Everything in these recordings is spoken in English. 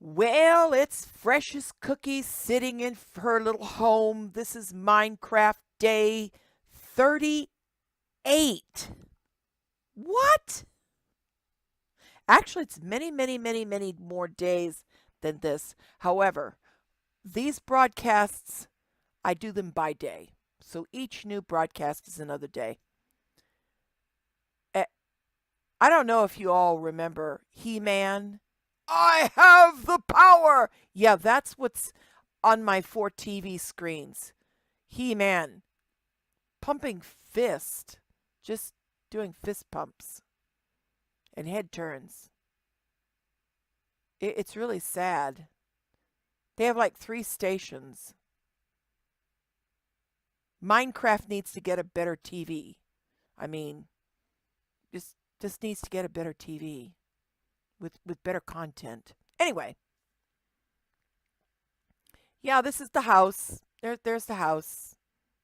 Well, it's Freshest Cookie sitting in her little home. This is Minecraft Day 38. What? Actually, it's many more days than this. However, these broadcasts, I do them by day. So each new broadcast is another day. Eh, I don't know if you all remember He-Man. I have the power. Yeah, that's what's on my 4 TV screens. He-Man pumping fist, just doing fist pumps and head turns. It's really sad. They have like 3 stations. Minecraft needs to get a better TV. I mean, just needs to get a better TV. With better content. Anyway. Yeah, this is the house. There's the house.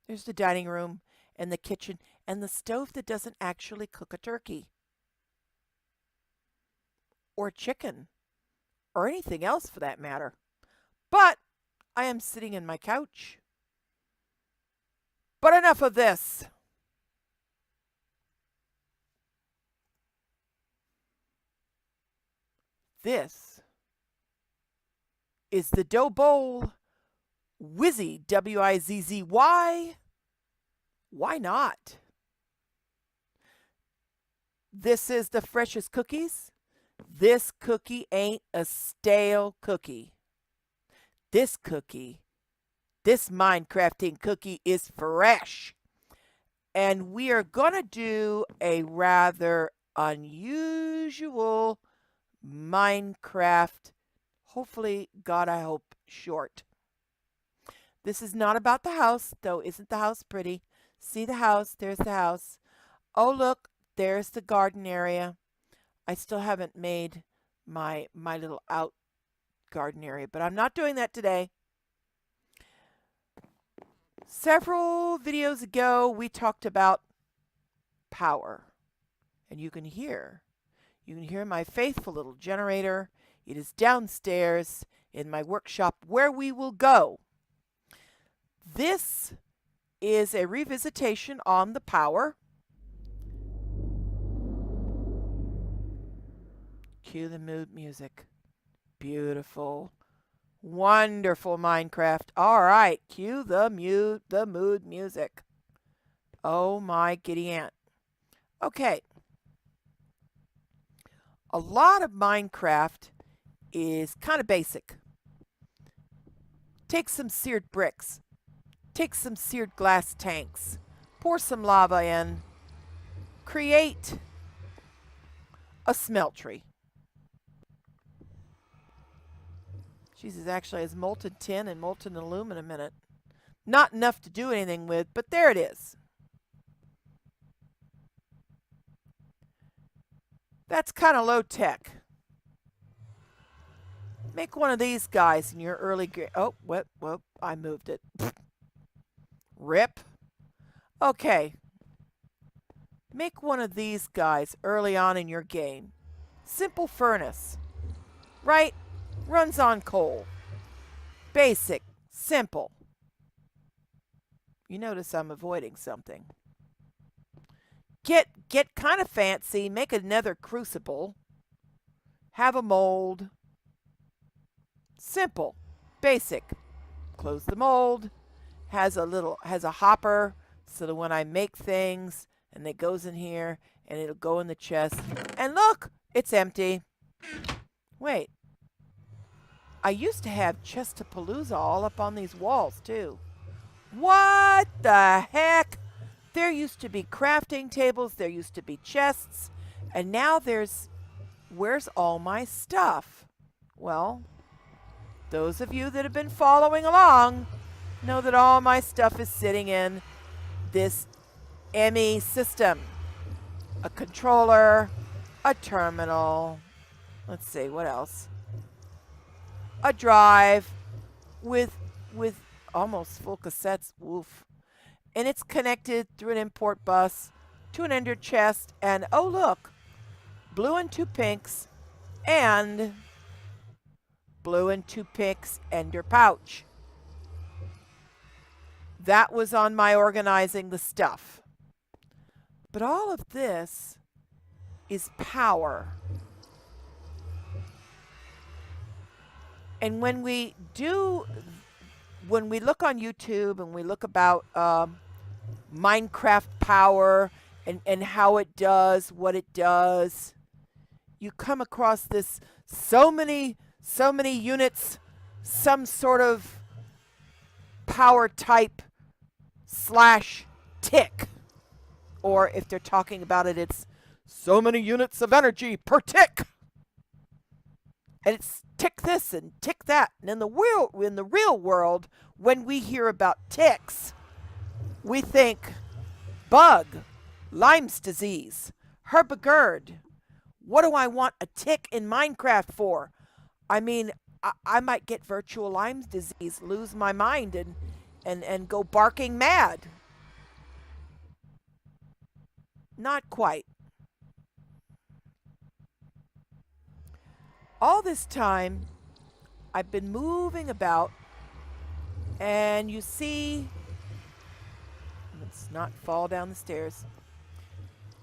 There's the dining room and the kitchen and the stove that doesn't actually cook a turkey. Or chicken. Or anything else for that matter. But I am sitting in my couch. But enough of this. This is the Doughbowl WIZZY, WIZZY. Why not? This is the freshest cookies. This cookie ain't a stale cookie. This cookie, this Minecrafting cookie is fresh. And we are going to do a rather unusual Minecraft, hopefully, God, I hope, short. This is not about the house, though. Isn't the house pretty? See the house? There's the house. Oh, look, there's the garden area. I still haven't made my little out garden area, but I'm not doing that today. Several videos ago, we talked about power, and you can hear my faithful little generator. It is downstairs in my workshop where we will go. This is a revisitation on the power. Cue the mood music. Beautiful. Wonderful Minecraft. All right, cue the mood music. Oh my giddy aunt. Okay. A lot of Minecraft is kind of basic. Take some seared bricks. Take some seared glass tanks. Pour some lava in. Create a smeltery. Jesus, actually has molten tin and molten aluminum in it. Not enough to do anything with, but there it is. That's kind of low tech. Make one of these guys in your early game. Oh, whoop, I moved it. Rip. Okay. Make one of these guys early on in your game. Simple furnace. Right? Runs on coal. Basic. Simple. You notice I'm avoiding something. Get kind of fancy. Make another crucible. Have a mold. Simple. Basic. Close the mold. Has a hopper so that when I make things and it goes in here and it'll go in the chest. And look, it's empty. Wait. I used to have Chestapalooza all up on these walls too. What the heck? There used to be crafting tables, there used to be chests, and now where's all my stuff? Well, those of you that have been following along know that all my stuff is sitting in this ME system. A controller, a terminal, let's see, what else? A drive with almost full cassettes, woof. And it's connected through an import bus to an ender chest, and oh look, blue and 2 pinks, and Blue and Toothpicks Ender Pouch. That was on my organizing the stuff. But all of this is power. And when we look on YouTube and we look about Minecraft power and how it does what it does, you come across this so many units, some sort of power type / tick. Or if they're talking about it, it's so many units of energy per tick. And it's tick this and tick that. And in the real world, when we hear about ticks, we think bug, Lyme's disease, Herbigerd. What do I want a tick in Minecraft for? I mean, I might get virtual Lyme's disease, lose my mind, and go barking mad. Not quite. All this time, I've been moving about, and you see, let's not fall down the stairs.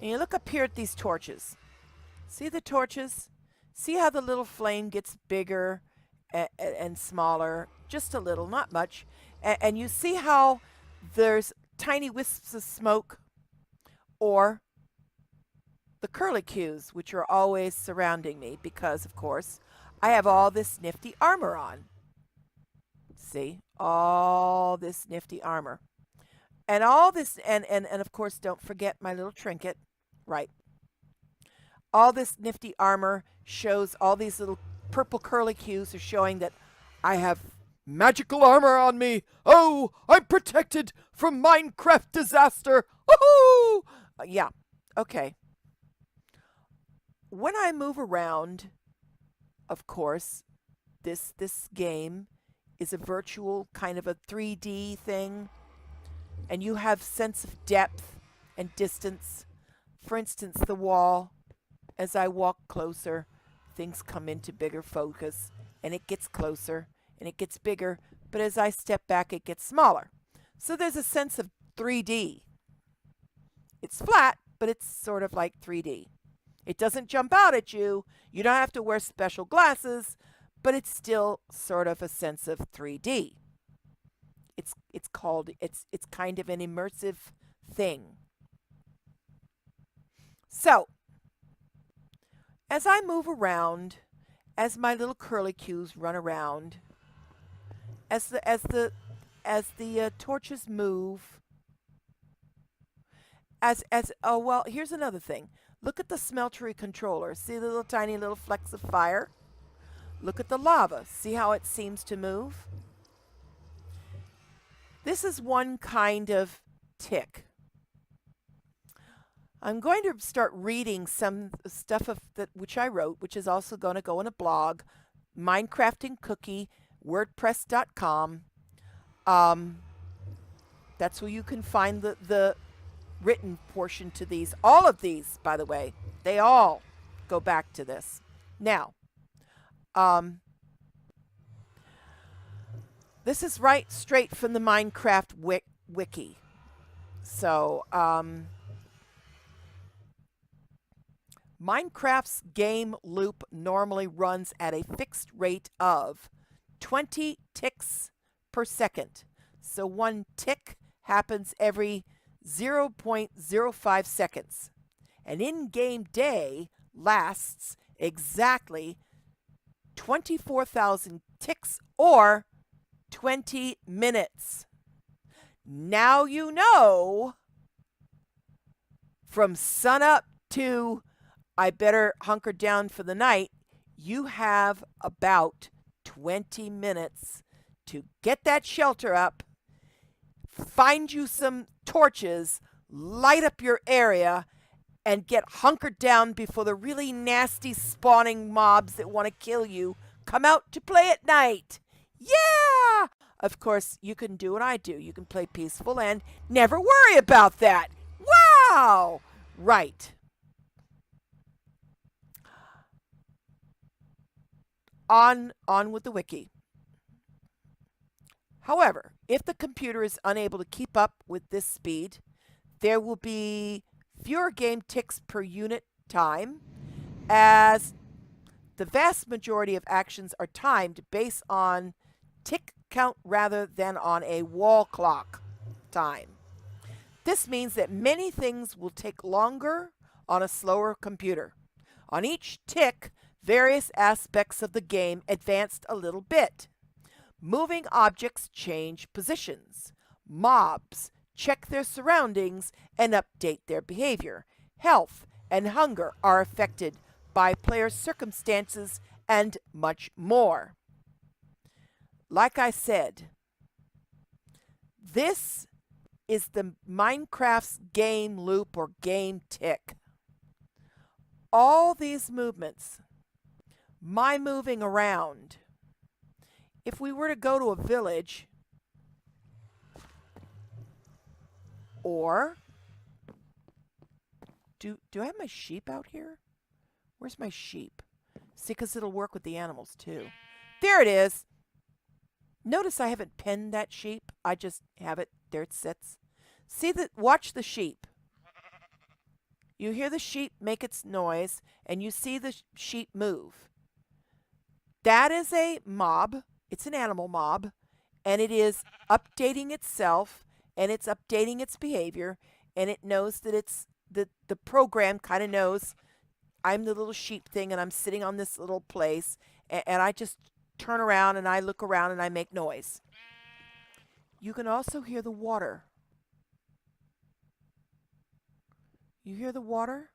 And you look up here at these torches. See the torches? See how the little flame gets bigger and smaller, just a little, not much. And you see how there's tiny wisps of smoke, or the curlicues, which are always surrounding me because, of course, I have all this nifty armor on. See? All this nifty armor. And all this, and of course, don't forget my little trinket. Right. All this nifty armor shows, all these little purple curlicues are showing that I have magical armor on me. Oh, I'm protected from Minecraft disaster. Woohoo! Yeah. Okay. When I move around, of course, this game is a virtual kind of a 3D thing, and you have sense of depth and distance. For instance, the wall, as I walk closer, things come into bigger focus, and it gets closer, and it gets bigger, but as I step back, it gets smaller. So there's a sense of 3D. It's flat, but it's sort of like 3D. It doesn't jump out at you. You don't have to wear special glasses, but it's still sort of a sense of 3D. It's kind of an immersive thing. So, as I move around, as my little curlicues run around, as the torches move, oh well, here's another thing. Look at the smeltery controller. See the little tiny little flecks of fire? Look at the lava. See how it seems to move? This is one kind of tick. I'm going to start reading some stuff which I wrote, which is also going to go in a blog, Minecrafting Cookie, WordPress.com. That's where you can find the written portion to these. All of these, by the way, they all go back to this. Now, this is right straight from the Minecraft wiki. So, Minecraft's game loop normally runs at a fixed rate of 20 ticks per second. So one tick happens every 0.05 seconds. An in-game day lasts exactly 24,000 ticks or 20 minutes. Now you know, from sunup to I better hunker down for the night, you have about 20 minutes to get that shelter up, find you some torches, light up your area, and get hunkered down before the really nasty spawning mobs that want to kill you come out to play at night. Yeah! Of course, you can do what I do. You can play peaceful and never worry about that. Wow! Right. on with the wiki. However, if the computer is unable to keep up with this speed, there will be fewer game ticks per unit time, as the vast majority of actions are timed based on tick count rather than on a wall clock time. This means that many things will take longer on a slower computer. On each tick, various aspects of the game advanced a little bit. Moving objects change positions. Mobs check their surroundings and update their behavior. Health and hunger are affected by player circumstances and much more. Like I said, this is the Minecraft's game loop or game tick. All these movements, my moving around, if we were to go to a village, or do I have my sheep out here? Where's my sheep? See, because it'll work with the animals too. There it is. Notice I haven't penned that sheep. I just have it. There it sits. See that? Watch the sheep. You hear the sheep make its noise, and you see the sheep move. That is a mob. It's an animal mob, and it is updating itself, and it's updating its behavior, and it knows that it's the program kind of knows I'm the little sheep thing, and I'm sitting on this little place, and I just turn around, and I look around, and I make noise. You can also hear the water. You hear the water?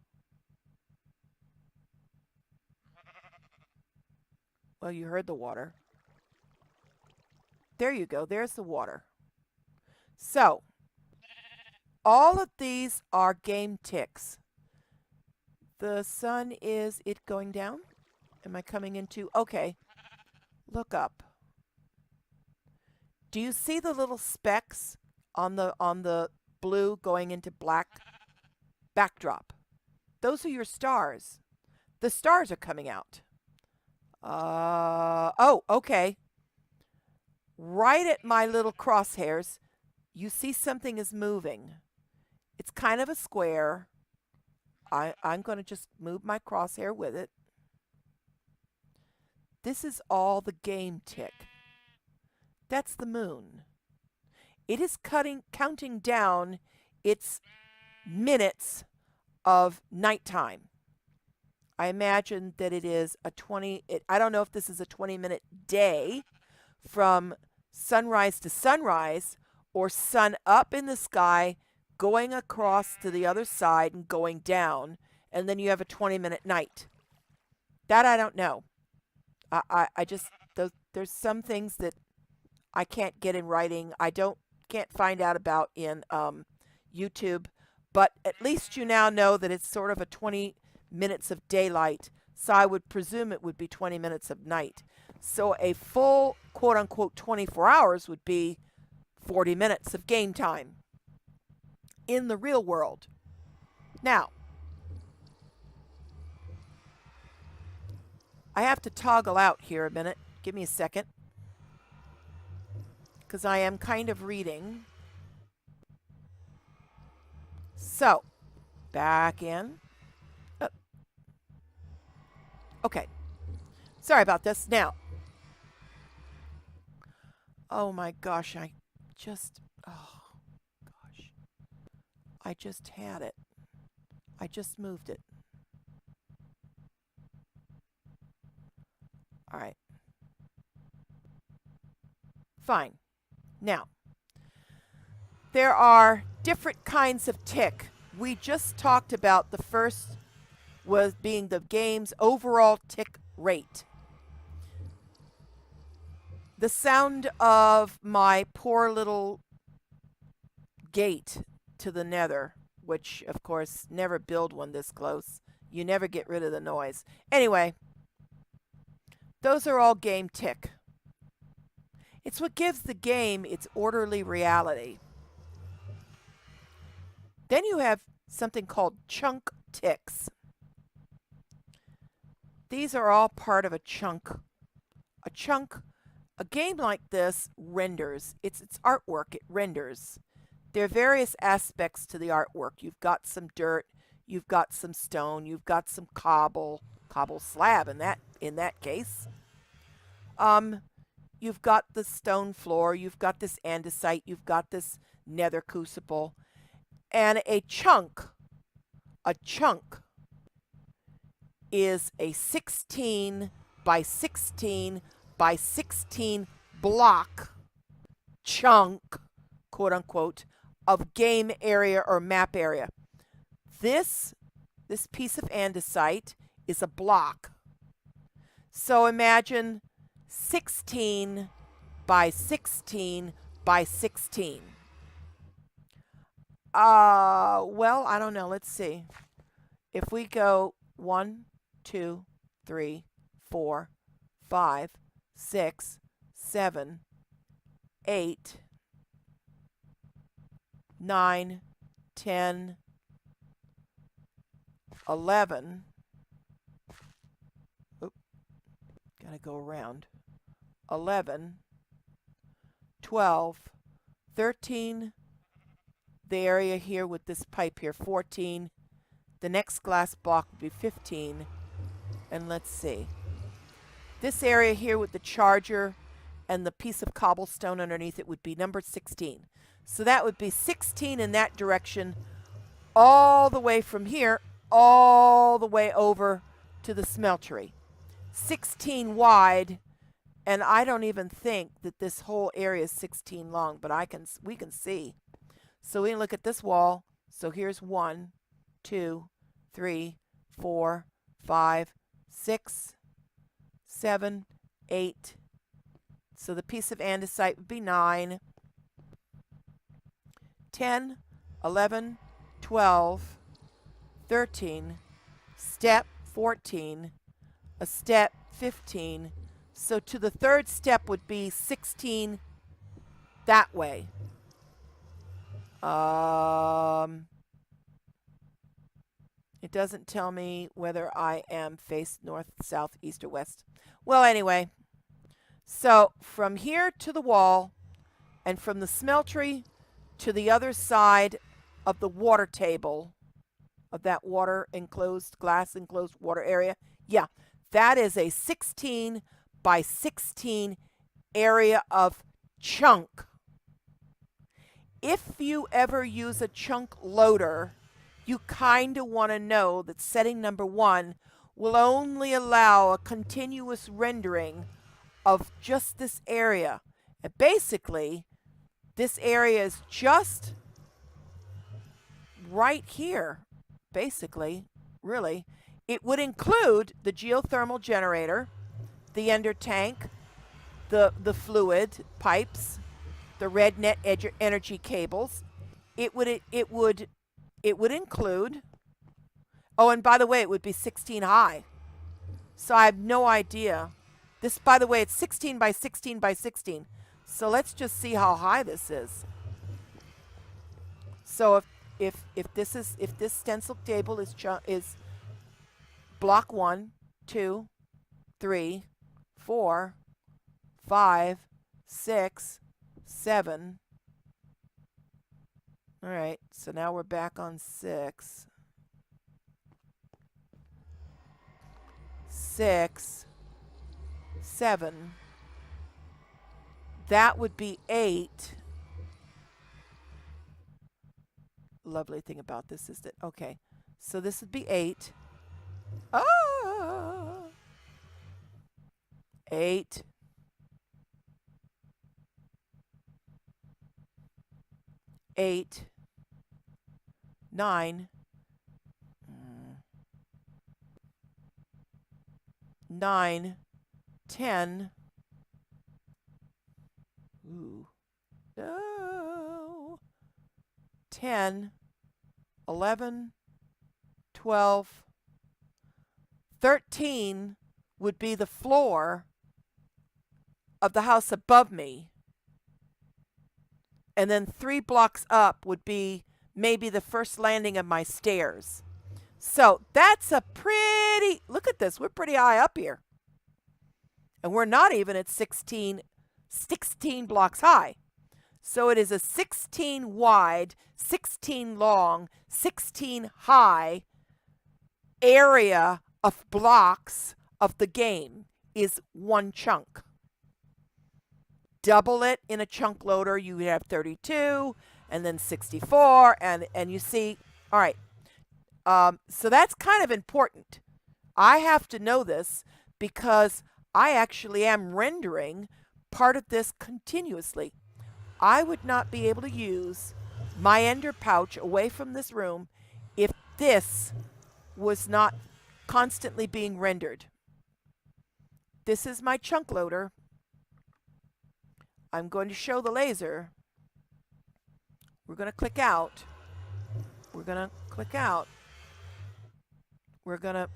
Well, you heard the water. There you go. There's the water. So, all of these are game ticks. The sun, is it going down? Am I coming into? Okay. Look up. Do you see the little specks on the blue going into black backdrop? Those are your stars. The stars are coming out. Oh, okay. Right at my little crosshairs, you see something is moving. It's kind of a square. I'm going to just move my crosshair with it. This is all the game tick. That's the moon. It is counting down its minutes of nighttime. I imagine that it is a I don't know if this is a 20-minute day from sunrise to sunrise, or sun up in the sky going across to the other side and going down, and then you have a 20-minute night. That I don't know. I just, there's some things that I can't get in writing. Can't find out about in YouTube, but at least you now know that it's sort of a 20 minutes of daylight, so I would presume it would be 20 minutes of night. So a full, quote-unquote, 24 hours would be 40 minutes of game time in the real world. Now, I have to toggle out here a minute. Give me a second, because I am kind of reading. So, back in. Oh. Okay. Sorry about this. Now, oh my gosh, I just had it. I just moved it. All right. Fine. Now, there are different kinds of tick. We just talked about the first was being the game's overall tick rate. The sound of my poor little gate to the nether, which, of course, never build one this close. You never get rid of the noise. Anyway, those are all game tick. It's what gives the game its orderly reality. Then you have something called chunk ticks. These are all part of a chunk A chunk, a game like this renders. It's artwork. It renders. There are various aspects to the artwork. You've got some dirt, you've got some stone, you've got some cobble slab in that case. You've got the stone floor, you've got this andesite, you've got this nether crucible, and a chunk is a 16 by 16 by 16 block chunk, quote unquote, of game area or map area. This piece of andesite is a block. So imagine 16 by 16 by 16. Well, I don't know. Let's see. If we go 1, 2, 3, 4, 5, 6, 7, 8, 9, 10, 11. Oop, gotta go around. 11, 12, 13, the area here with this pipe here, 14. The next glass block would be 15. And let's see. This area here with the charger and the piece of cobblestone underneath it would be number 16. So that would be 16 in that direction, all the way from here, all the way over to the smeltery. 16 wide, and I don't even think that this whole area is 16 long, but we can see. So we can look at this wall. So here's 1, 2, 3, 4, 5, 6, 7, 8. So the piece of andesite would be 9, 10, 11, 12, 13, step 14, a step 15. So to the third step would be 16 that way. It doesn't tell me whether I am faced north, south, east, or west. Well, anyway, so from here to the wall and from the smeltery to the other side of the water table, of that water enclosed, glass enclosed water area, yeah, that is a 16 by 16 area of chunk. If you ever use a chunk loader, you kind of want to know that setting number 1 will only allow a continuous rendering of just this area. And basically, this area is just right here, basically, really. It would include the geothermal generator, the ender tank, the fluid pipes, the red net energy cables. It would include, oh, and by the way, it would be 16 high. So I have no idea. This, by the way, it's 16 by 16 by 16. So let's just see how high this is. So if this stencil table is block 1, 2, 3, 4, 5, 6, 7. All right, so now we're back on 6. 6, 7. That would be 8. Lovely thing about this is that, okay, so this would be 8. 8. 8, 9, 9, 10. Ooh. No. 10, 11, 12, 13 would be the floor of the house above me. And then 3 blocks up would be maybe the first landing of my stairs. So that's a pretty, look at this, we're pretty high up here. And we're not even at 16 blocks high. So it is a 16 wide, 16 long, 16 high area of blocks of the game is one chunk. Double it in a chunk loader, you would have 32 and then 64, and you see, all right. So that's kind of important. I have to know this because I actually am rendering part of this continuously. I would not be able to use my ender pouch away from this room if this was not constantly being rendered. This is my chunk loader. I'm going to show the laser. We're going to click out. We're going to click out. We're going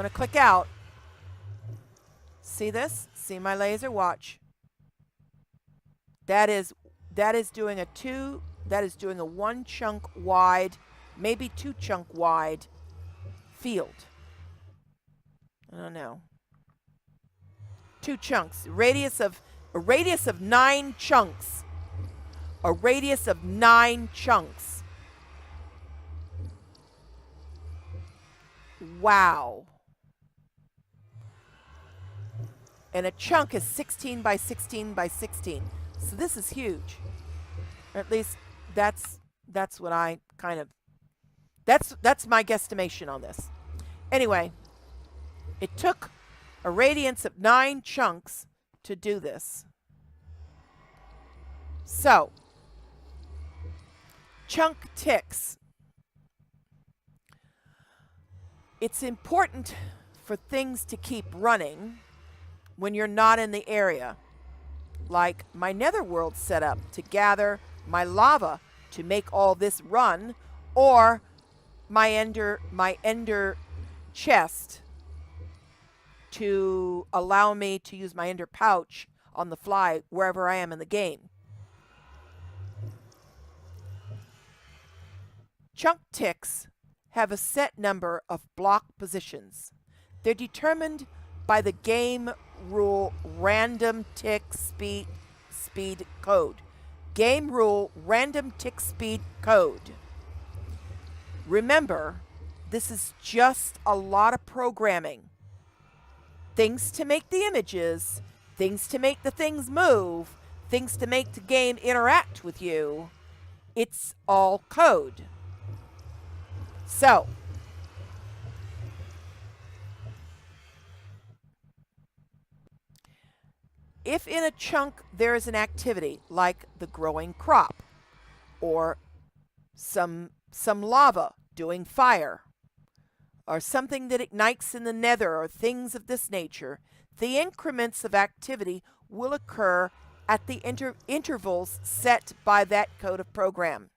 to click out. See this? See my laser? Watch. That is doing a one chunk wide, maybe 2 chunk wide field. I don't know. 2 chunks. A radius of 9 chunks. A radius of 9 chunks. Wow. And a chunk is 16 by 16 by 16. So this is huge. Or at least that's what I kind of, that's my guesstimation on this. Anyway, it took a radiance of 9 chunks to do this. So, chunk ticks. It's important for things to keep running when you're not in the area. Like my netherworld setup to gather my lava to make all this run, or my ender chest to allow me to use my ender pouch on the fly wherever I am in the game. Chunk ticks have a set number of block positions. They're determined by the game rule random tick speed code. Game rule random tick speed code. Remember, this is just a lot of programming. Things to make the images, things to make the things move, things to make the game interact with you. It's all code. So, if in a chunk there is an activity like the growing crop or some lava doing fire or something that ignites in the nether or things of this nature, the increments of activity will occur at the intervals set by that code of program.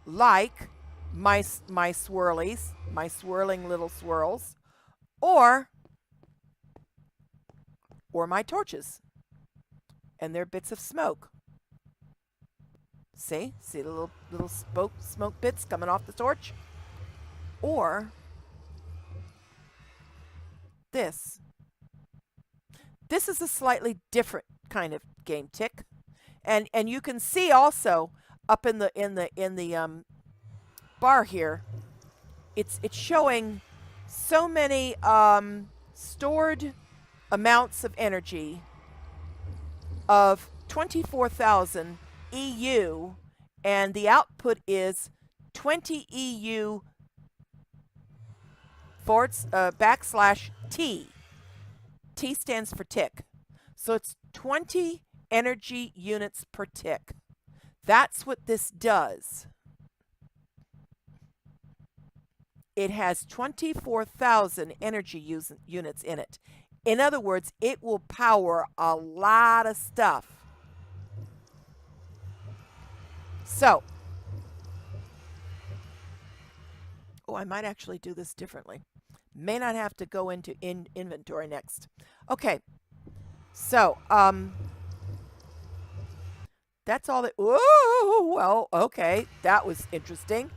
Like my swirlies, my swirling little swirls, or my torches and their bits of smoke. See the little smoke bits coming off the torch? Or this. This is a slightly different kind of game tick. And you can see also up in the bar here, it's showing so many stored amounts of energy of 24,000 EU, and the output is 20 EU /T. T stands for tick. So it's 20 energy units per tick. That's what this does. It has 24,000 energy units in it. In other words, it will power a lot of stuff. So, I might actually do this differently. May not have to go into inventory next. Okay, so that's all that. Oh, well, okay, that was interesting.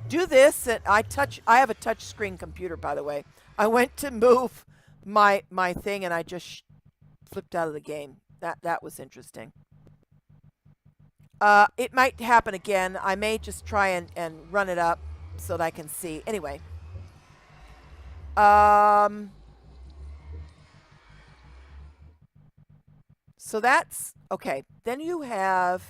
Do this, and I have a touch screen computer, by the way. I went to move my thing and I just flipped out of the game. That was interesting. It might happen again. I may just try and run it up so that I can see. Anyway. So that's okay. Then you have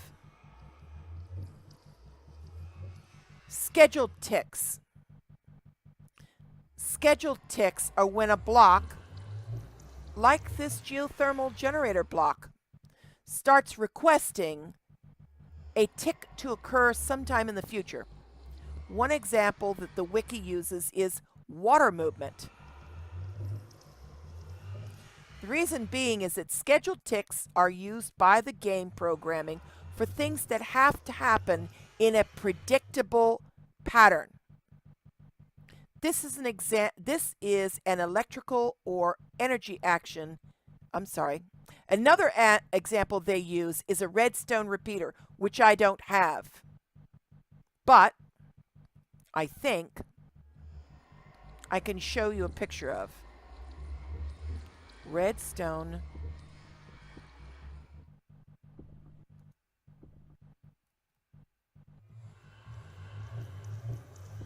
scheduled ticks. Scheduled ticks are when a block, like this geothermal generator block, starts requesting a tick to occur sometime in the future. One example that the wiki uses is water movement. The reason being is that scheduled ticks are used by the game programming for things that have to happen in a predictable pattern. This is an electrical or energy action. I'm sorry. Another example they use is a redstone repeater, which I don't have. But I think I can show you a picture of. Redstone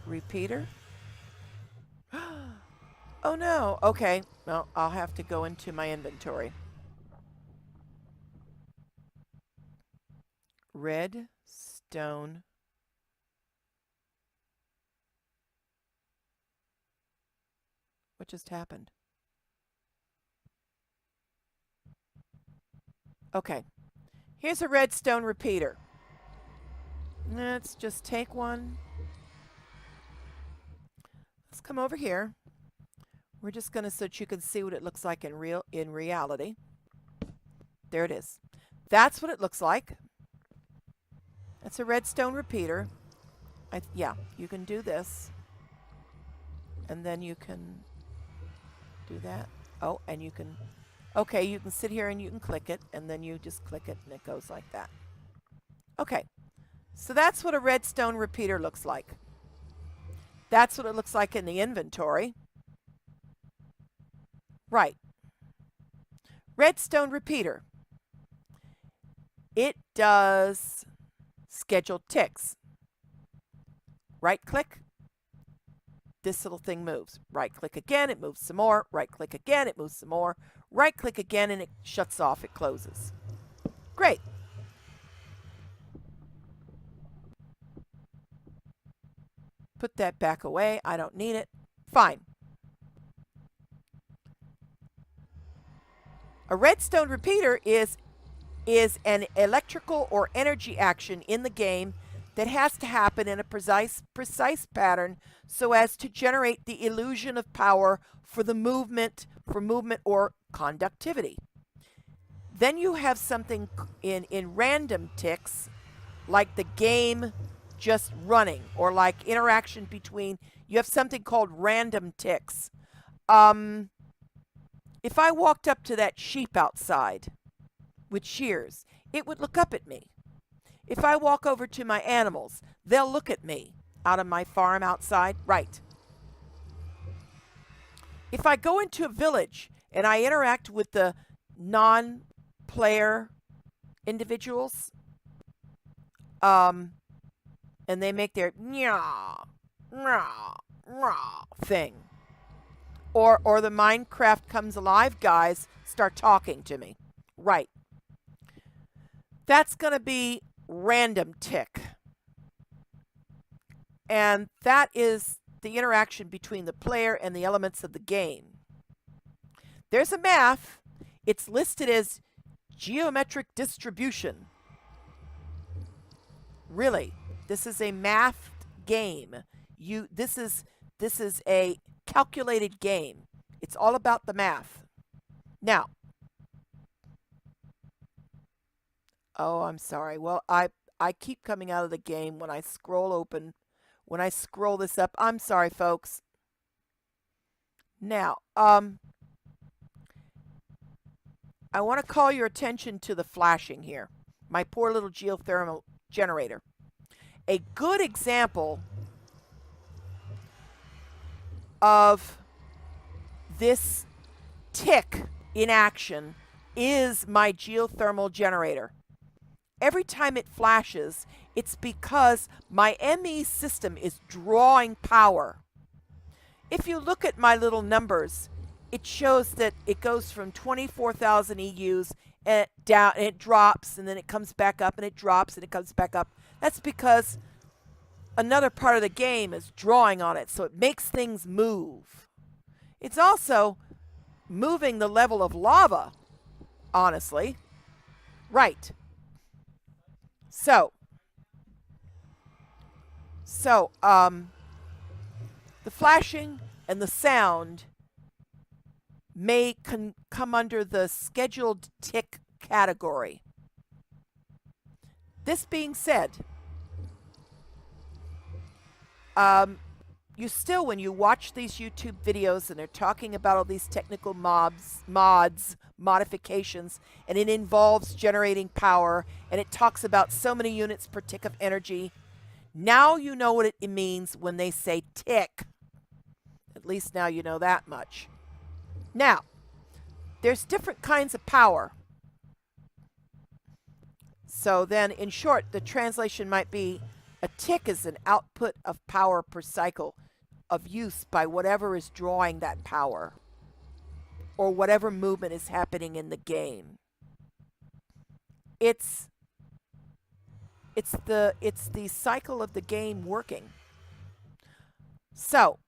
repeater. Oh no. Okay. Well, I'll have to go into my inventory. Redstone. What just happened? Okay. Here's a redstone repeater. Let's just take one. Let's come over here. We're just going to, so that you can see what it looks like in reality. There it is. That's what it looks like. That's a redstone repeater. Yeah, you can do this. And then you can do that. Oh, and you can, okay, you can sit here and you can click it, and then you just click it and it goes like that. Okay, so that's what a redstone repeater looks like. That's what it looks like in the inventory. Right. Redstone repeater. It does scheduled ticks. Right click. This little thing moves. Right click again, it moves some more. Right click again, it moves some more. Right click again and it shuts off, it closes. Great. Put that back away. I don't need it. Fine. A redstone repeater is an electrical or energy action in the game that has to happen in a precise pattern so as to generate the illusion of power for movement or conductivity. Then you have something in random ticks, like the game just running, or like interaction between, you have something called random ticks. If I walked up to that sheep outside with shears, it would look up at me. If I walk over to my animals, they'll look at me out of my farm outside. Right. If I go into a village and I interact with the non-player individuals, and they make their nya, rah, rah thing, or the Minecraft comes alive guys start talking to me. Right. That's going to be random tick. And that is the interaction between the player and the elements of the game. There's a math. It's listed as geometric distribution. Really, this is a math game. This is a calculated game. It's all about the math. Now, oh, I'm sorry. Well, I keep coming out of the game when I scroll this up. I'm sorry, folks. Now, I want to call your attention to the flashing here. My poor little geothermal generator. A good example of this tick in action is my geothermal generator. Every time it flashes, it's because my ME system is drawing power. If you look at my little numbers, it shows that it goes from 24,000 EUs and down, and it drops, and then it comes back up, and it drops, and it comes back up. That's because another part of the game is drawing on it, so it makes things move. It's also moving the level of lava, honestly. Right. So, the flashing and the sound may come under the scheduled tick category. This being said, you still, when you watch these YouTube videos and they're talking about all these technical modifications, and it involves generating power, and it talks about so many units per tick of energy, now you know what it means when they say tick. At least now you know that much. Now, there's different kinds of power. So then, in short, the translation might be a tick is an output of power per cycle of use by whatever is drawing that power, or whatever movement is happening in the game. It's the cycle of the game working. So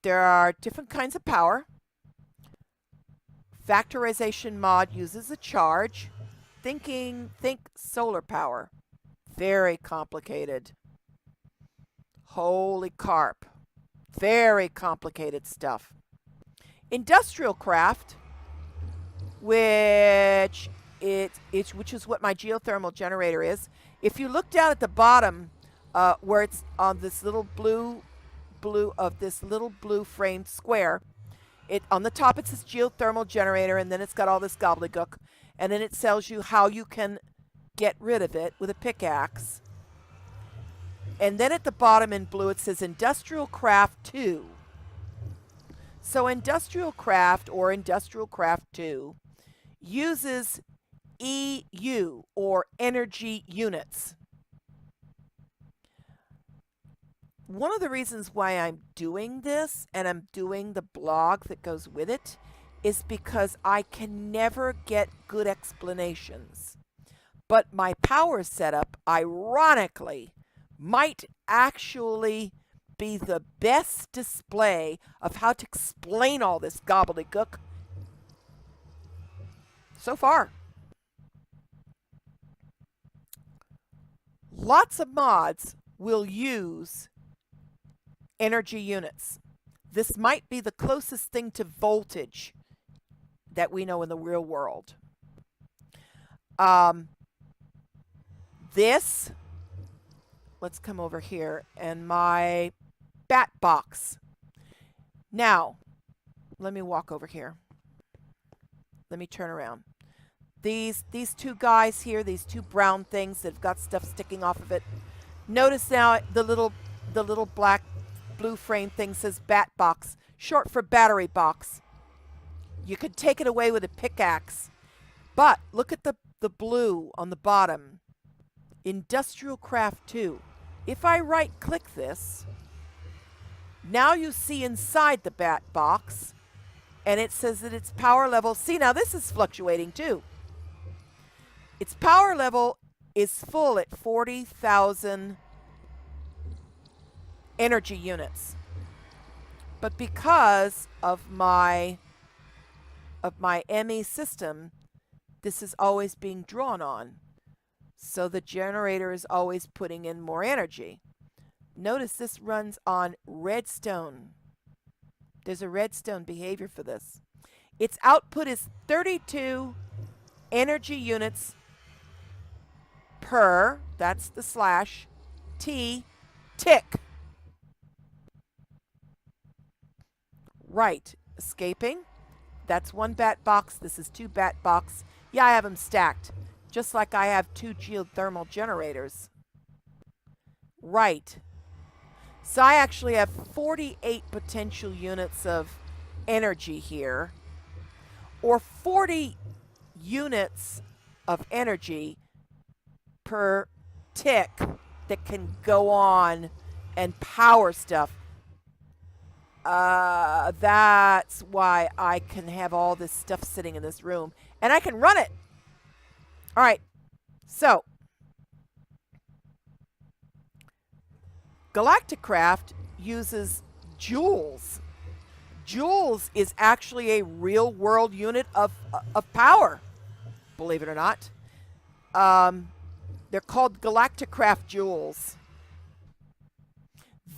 there are different kinds of power. Factorization mod uses a charge. Think solar power. Very complicated. Holy carp. Very complicated stuff. Industrial craft, which is what my geothermal generator is. If you look down at the bottom, where it's on this little blue framed square, on the top it says geothermal generator, and then it's got all this gobbledygook, and then it tells you how you can get rid of it with a pickaxe. And then at the bottom in blue it says Industrial Craft 2. So Industrial Craft, or Industrial Craft 2, uses EU, or energy units. One of the reasons why I'm doing this, and I'm doing the blog that goes with it, is because I can never get good explanations. But my power setup, ironically, might actually be the best display of how to explain all this gobbledygook so far. Lots of mods will use energy units. This might be the closest thing to voltage that we know in the real world. Let's come over here, and my bat box. Now, let me walk over here. Let me turn around. These two guys here, these two brown things that have got stuff sticking off of it. Notice now the little black blue frame thing says bat box, short for battery box. You could take it away with a pickaxe, but look at the blue on the bottom. Industrial Craft 2. If I right click this, now you see inside the bat box, and it says that its power level, see, now this is fluctuating too. Its power level is full at 40,000 energy units. But because of my ME system, this is always being drawn on. So the generator is always putting in more energy. Notice this runs on redstone. There's a redstone behavior for this. Its output is 32 energy units per, that's the slash, T, tick. Right, escaping. That's one bat box. This is two bat box. Yeah, I have them stacked. Just like I have two geothermal generators. Right. So I actually have 48 potential units of energy here, or 40 units of energy per tick that can go on and power stuff. That's why I can have all this stuff sitting in this room, and I can run it. All right, so Galacticraft uses joules. Joules is actually a real world unit of power, believe it or not. They're called Galacticraft joules.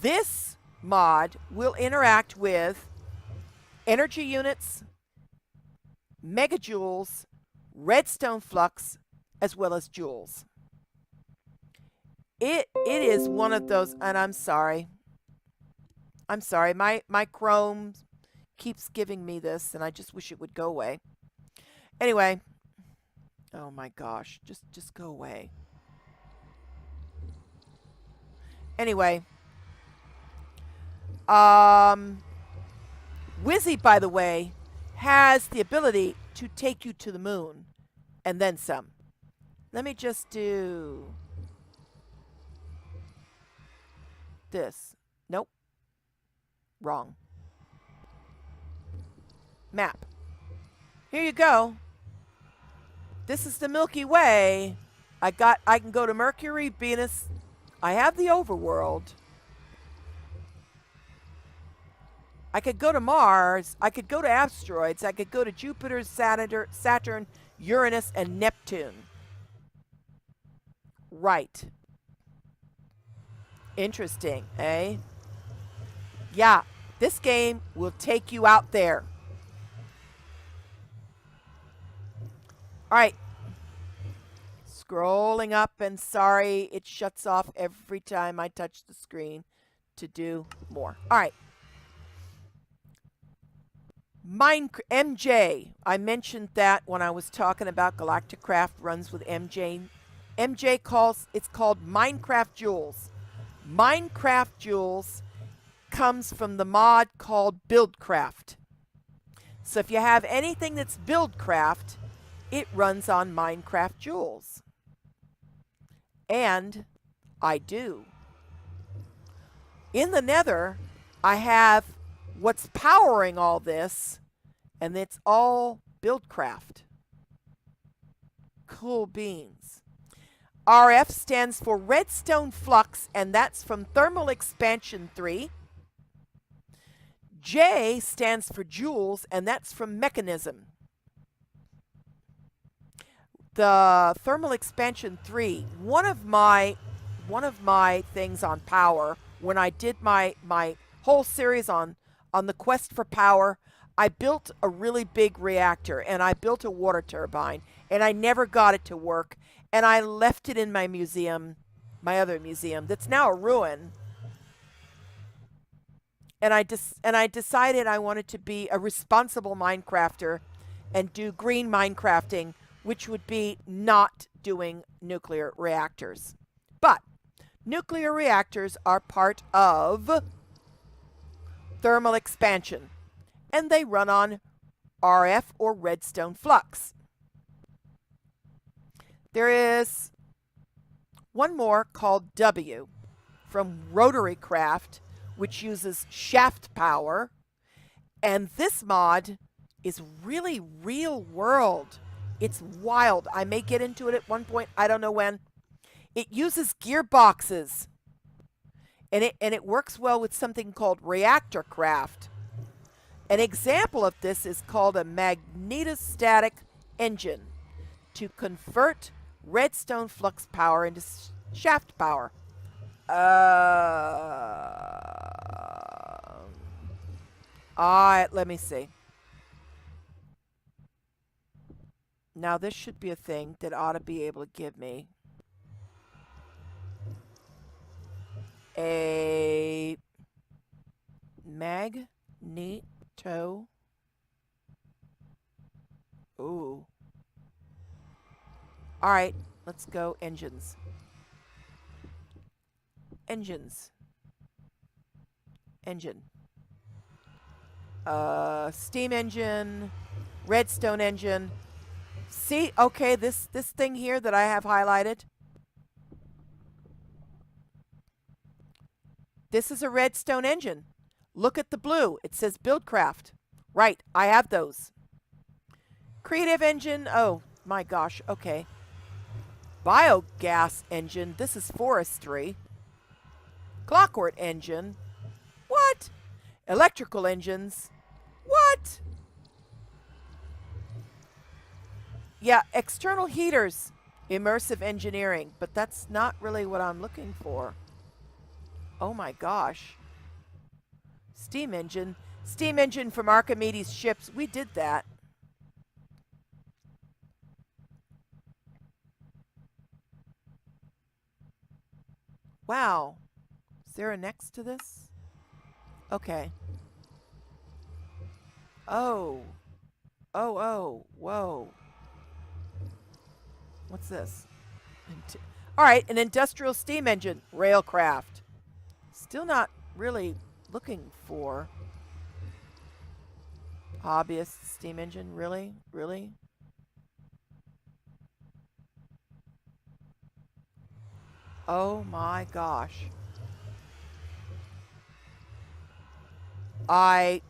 This mod will interact with energy units, megajoules, redstone flux, as well as joules. It is one of those, and I'm sorry. My Chrome keeps giving me this, and I just wish it would go away. Anyway, oh my gosh, just go away. Anyway, WIZZY, by the way, has the ability to take you to the moon, and then some. Let me just do this. Nope. Wrong. Map. Here you go. This is the Milky Way. I can go to Mercury, Venus. I have the overworld. I could go to Mars. I could go to asteroids. I could go to Jupiter, Saturn, Uranus, and Neptune. Right. Interesting, eh? Yeah, this game will take you out there. All right. Scrolling up, and sorry, it shuts off every time I touch the screen to do more. All right. MJ. I mentioned that when I was talking about Galacticraft runs with MJ. MJ it's called Minecraft Joules. Minecraft Joules comes from the mod called Buildcraft. So if you have anything that's Buildcraft, it runs on Minecraft Joules. And I do. In the Nether, I have what's powering all this, and it's all Buildcraft. Cool beans. RF stands for Redstone Flux, and that's from Thermal Expansion 3. J stands for Joules, and that's from Mechanism. The Thermal Expansion 3, one of my things on power, when I did my whole series on the quest for power, I built a really big reactor, and I built a water turbine, and I never got it to work, and I left it in my museum, my other museum, that's now a ruin. And I decided I wanted to be a responsible Minecrafter and do green Minecrafting, which would be not doing nuclear reactors. But nuclear reactors are part of thermal expansion, and they run on RF or redstone flux. There is one more called W from Rotary Craft, which uses shaft power, and this mod is really real world. It's wild. I may get into it at one point. I don't know when. It uses gearboxes, and it works well with something called reactor craft. An example of this is called a magnetostatic engine to convert redstone flux power into shaft power. Let me see. Now this should be a thing that ought to be able to give me a magneto. Ooh. All right, let's go engines. Engines. engine. Steam engine, redstone engine. See, okay, this thing here that I have highlighted. This is a redstone engine. Look at the blue. It says Buildcraft. Right, I have those. Creative engine. Oh, my gosh. Okay. Biogas engine. This is forestry. Clockwork engine. What? Electrical engines. What? Yeah, external heaters. Immersive engineering. But that's not really what I'm looking for. Oh my gosh. Steam engine. Steam engine from Archimedes ships. We did that. Wow. Is there a next to this? Okay. Oh. Oh. Whoa. What's this? All right, an industrial steam engine. Railcraft. Still not really looking for hobbyist steam engine. Really? Really? Oh my gosh. I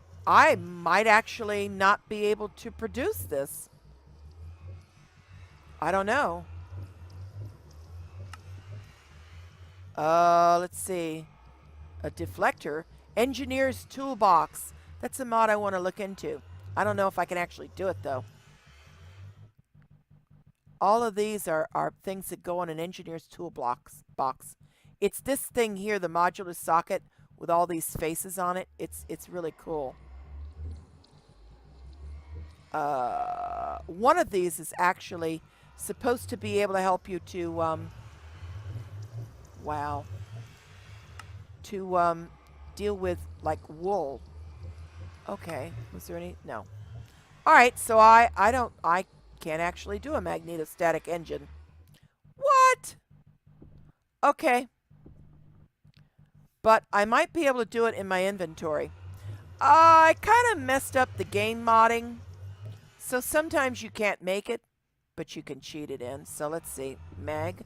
might actually not be able to produce this. I don't know. Let's see. A deflector. Engineer's toolbox. That's a mod I want to look into. I don't know if I can actually do it though. All of these are things that go on an engineer's toolbox box. It's this thing here, the modular socket with all these faces on it. It's really cool. One of these is actually supposed to be able to help you to wow, to deal with like wool. Okay, was there any? No. All right, so I can't actually do a magnetostatic engine. What? Okay. But I might be able to do it in my inventory. I kind of messed up the game modding. So sometimes you can't make it, but you can cheat it in. So let's see. Mag.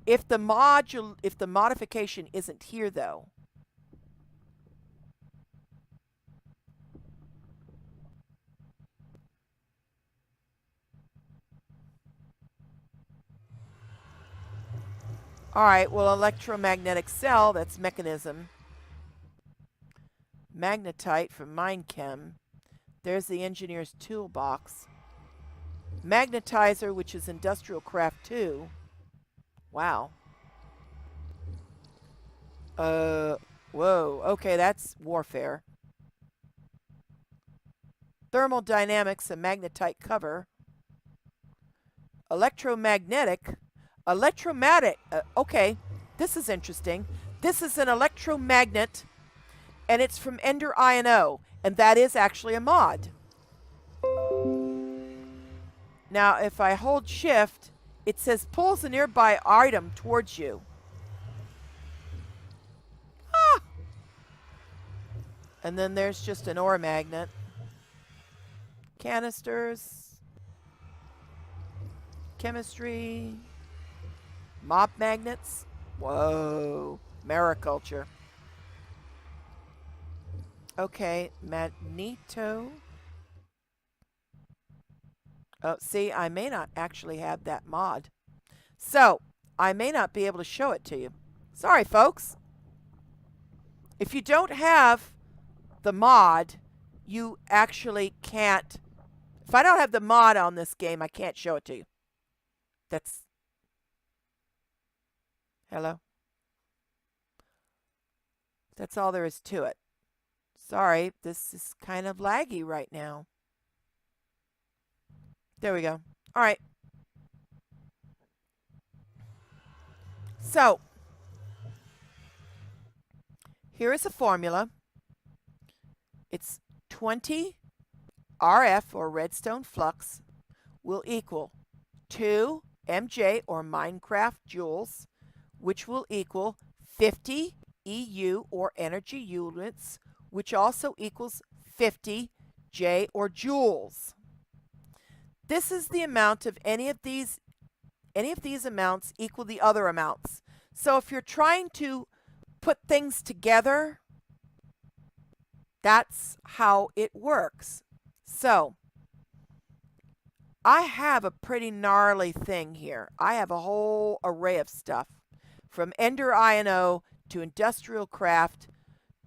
If the modification isn't here though. All right, well, electromagnetic cell, that's mechanism. Magnetite from Mindchem. There's the engineer's toolbox. Magnetizer, which is industrial craft 2. Wow. Whoa. Okay, that's warfare. Thermodynamics, a magnetite cover. Electromagnetic. Okay, this is interesting. This is an electromagnet, and it's from Ender INO, and that is actually a mod. Now, if I hold shift, it says pulls a nearby item towards you. Ah! And then there's just an ore magnet. Canisters. Chemistry. Mob magnets. Whoa. Mariculture. Okay. Magneto. Oh, see, I may not actually have that mod. So, I may not be able to show it to you. Sorry, folks. If you don't have the mod, you actually can't. If I don't have the mod on this game, I can't show it to you. That's... Hello? That's all there is to it. Sorry, this is kind of laggy right now. There we go. All right. So, here is a formula. It's 20 RF or redstone flux will equal 2 MJ or Minecraft joules, which will equal 50 EU or energy units, which also equals 50 J or joules. This is the amount of any of these amounts equal the other amounts. So if you're trying to put things together, that's how it works. So I have a pretty gnarly thing here. I have a whole array of stuff, from Ender INO to industrial craft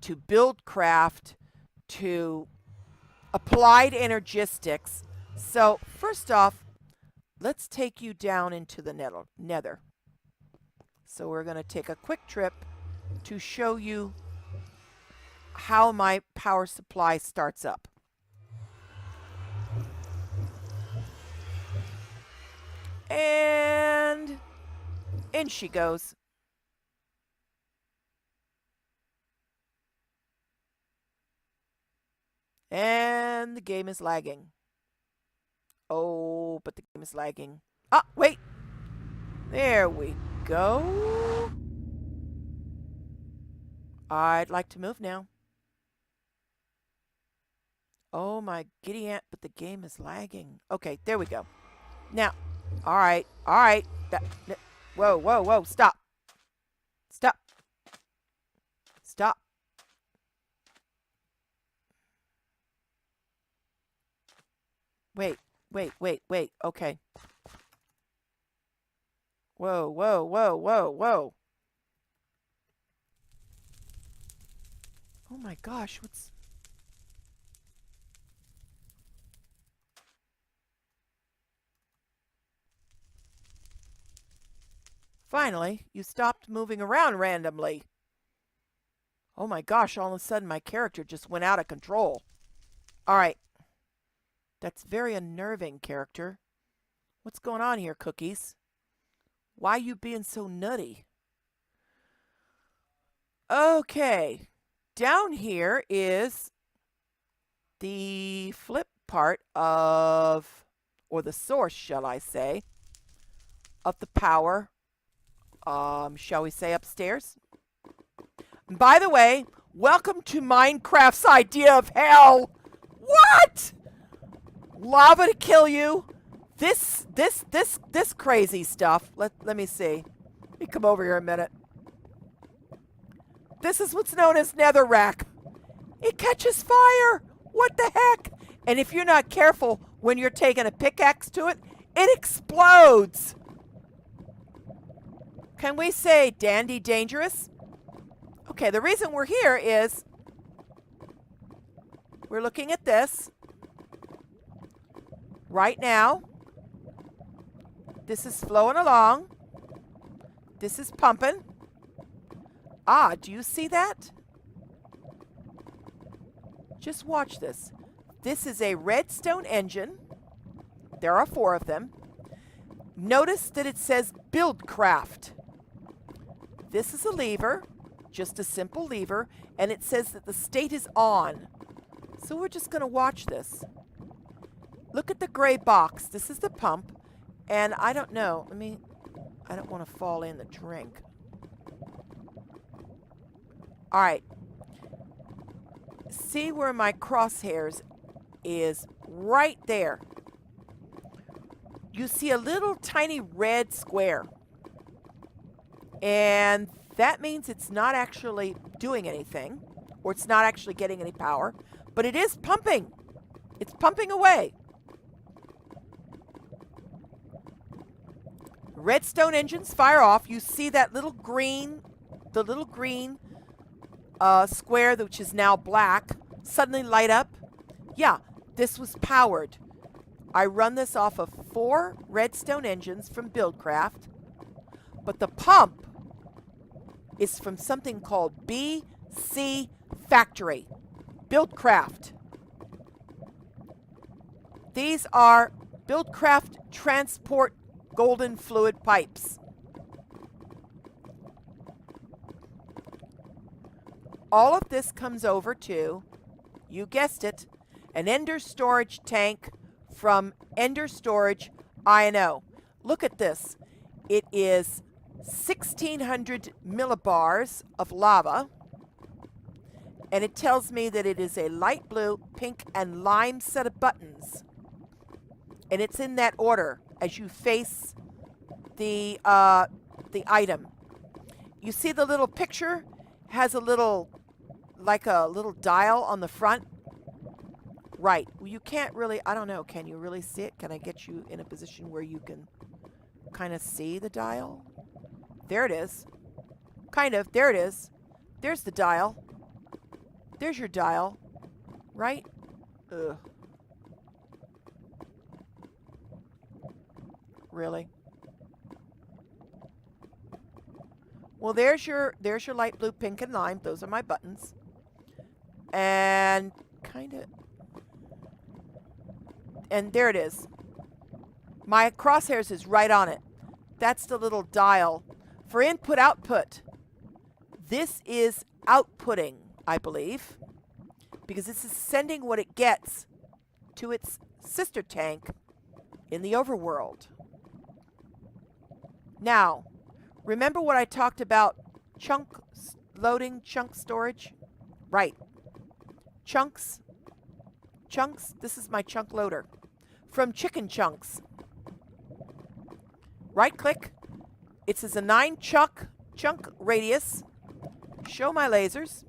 to build craft to applied energistics. So first off, let's take you down into the nether. So we're going to take a quick trip to show you how my power supply starts up. And in she goes. And the game is lagging. Oh, but the game is lagging. Ah, wait. There we go. I'd like to move now. Oh my giddy aunt, but the game is lagging. Okay, there we go. Now, all right. Whoa, whoa, whoa, stop. Stop. Stop. Wait. Okay. Whoa, whoa, whoa, whoa, whoa. Oh my gosh, what's... Finally, you stopped moving around randomly. Oh my gosh, all of a sudden my character just went out of control. All right. That's very unnerving, character. What's going on here, Cookies? Why you being so nutty? Okay. Down here is the flip part of, or the source, shall I say, of the power, shall we say, upstairs. And by the way, welcome to Minecraft's idea of hell. What? Lava to kill you? This crazy stuff. Let me see. Let me come over here a minute. This is what's known as netherrack. It catches fire. What the heck? And if you're not careful when you're taking a pickaxe to it, it explodes. Can we say dandy dangerous? Okay, the reason we're here is we're looking at this right now. This is flowing along. This is pumping. Ah, do you see that? Just watch this. This is a redstone engine. There are 4 of them. Notice that it says build craft. This is a lever, just a simple lever, and it says that the state is on. So we're just going to watch this. Look at the gray box. This is the pump. And I don't know. I don't want to fall in the drink. All right. See where my crosshairs is right there. You see a little tiny red square. And that means it's not actually doing anything, or it's not actually getting any power, but it is pumping. It's pumping away. Redstone engines fire off. You see that little green, square, which is now black, suddenly light up. Yeah, this was powered. I run this off of 4 redstone engines from Buildcraft, but the pump is from something called BC Factory, Buildcraft. These are Buildcraft transport golden fluid pipes. All of this comes over to, you guessed it, an Ender storage tank from Ender Storage INO. Look at this. It is 1,600 millibars of lava. And it tells me that it is a light blue, pink, and lime set of buttons. And it's in that order as you face the item. You see the little picture has a little, like a little dial on the front. Right. Well, you can't really, I don't know, can you really see it? Can I get you in a position where you can kind of see the dial? There it is. Kind of. There it is. There's the dial. There's your dial. Right? Ugh. Really? Well, there's your light blue, pink, and lime. Those are my buttons. And kind of... And there it is. My crosshairs is right on it. That's the little dial for input output. This is outputting, I believe, because this is sending what it gets to its sister tank in the overworld. Now, remember what I talked about chunk loading, chunk storage? Right. Chunks. This is my chunk loader from Chicken Chunks. Right click. It says a 9 chunk radius. Show my lasers.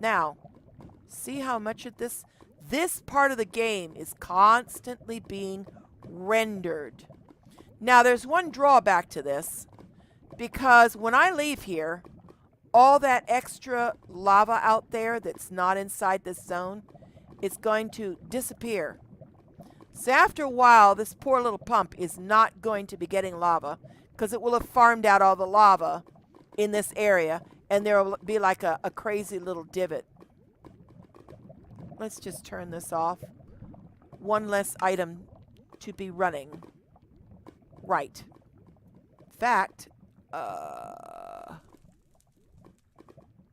Now, see how much of this part of the game is constantly being rendered. Now, there's one drawback to this, because when I leave here, all that extra lava out there that's not inside this zone is going to disappear. So after a while, this poor little pump is not going to be getting lava because it will have farmed out all the lava in this area, and there will be like a crazy little divot. Let's just turn this off. One less item to be running. Right. In fact,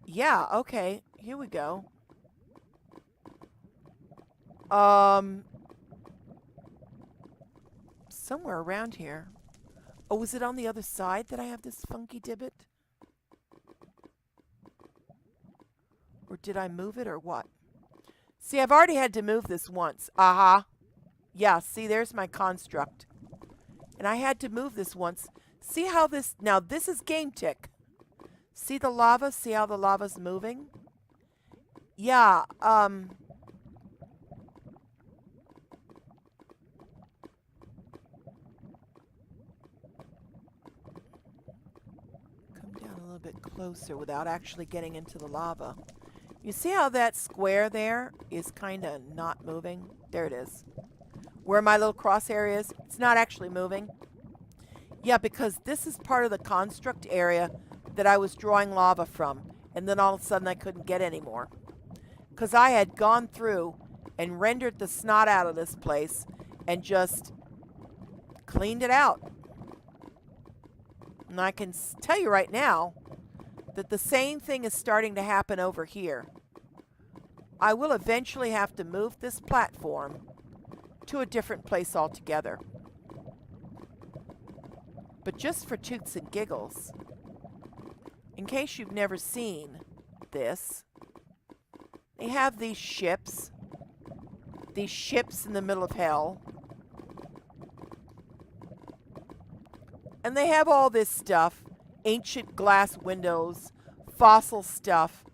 yeah, okay. Here we go. Somewhere around here. Oh, is it on the other side that I have this funky divot? Or did I move it or what? See, I've already had to move this once. Aha. Yeah, see, there's my construct. And I had to move this once. See how this... Now, this is game tick. See the lava? See how the lava's moving? Yeah, come down a little bit closer without actually getting into the lava. You see how that square there is kind of not moving? There it is. Where my little crosshair is, it's not actually moving. Yeah, because this is part of the construct area that I was drawing lava from. And then all of a sudden I couldn't get any more. Because I had gone through and rendered the snot out of this place and just cleaned it out. And I can tell you right now that the same thing is starting to happen over here. I will eventually have to move this platform to a different place altogether. But just for toots and giggles, in case you've never seen this, they have these ships in the middle of hell. And they have all this stuff, ancient glass windows, fossil stuff.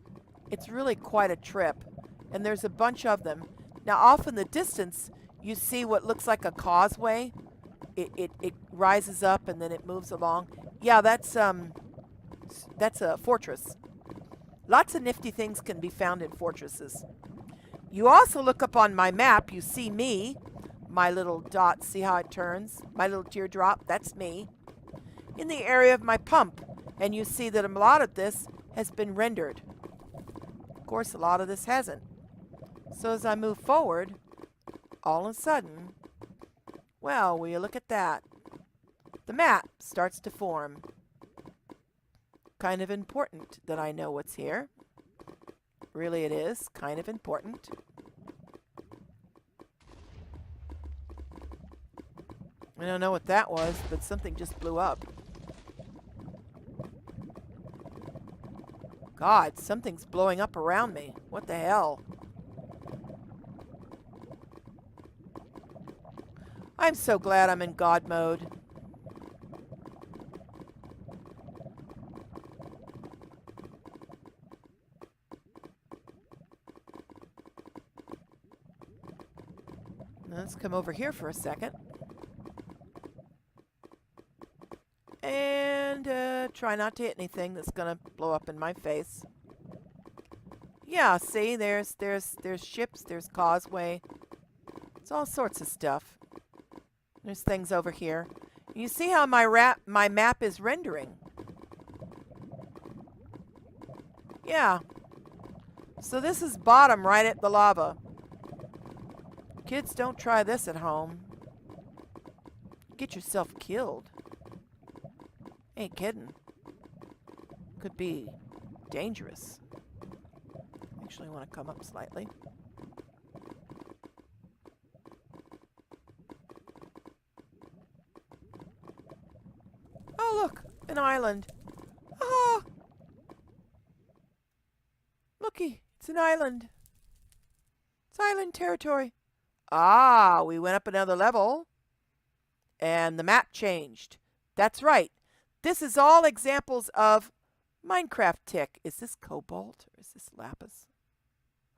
It's really quite a trip. And there's a bunch of them. Now, off in the distance, you see what looks like a causeway. It rises up and then it moves along. Yeah, that's a fortress. Lots of nifty things can be found in fortresses. You also look up on my map, you see me, my little dot, see how it turns? My little teardrop, that's me. In the area of my pump, and you see that a lot of this has been rendered. Of course, a lot of this hasn't. So as I move forward, all of a sudden, well, will you look at that? The map starts to form. Kind of important that I know what's here. Really it is kind of important. I don't know what that was, but something just blew up. God, something's blowing up around me. What the hell? I'm so glad I'm in God mode. Let's come over here for a second. And try not to hit anything that's going to blow up in my face. Yeah, see, there's ships, there's causeway. It's all sorts of stuff. There's things over here. You see how my map is rendering? Yeah. So this is bottom right at the lava. Kids, don't try this at home. Get yourself killed. Ain't kidding. Could be dangerous. Actually, I want to come up slightly. Oh, look, an island. Ah! Looky, it's an island. It's island territory. Ah, we went up another level. And the map changed. That's right. This is all examples of Minecraft tick. Is this cobalt or is this lapis?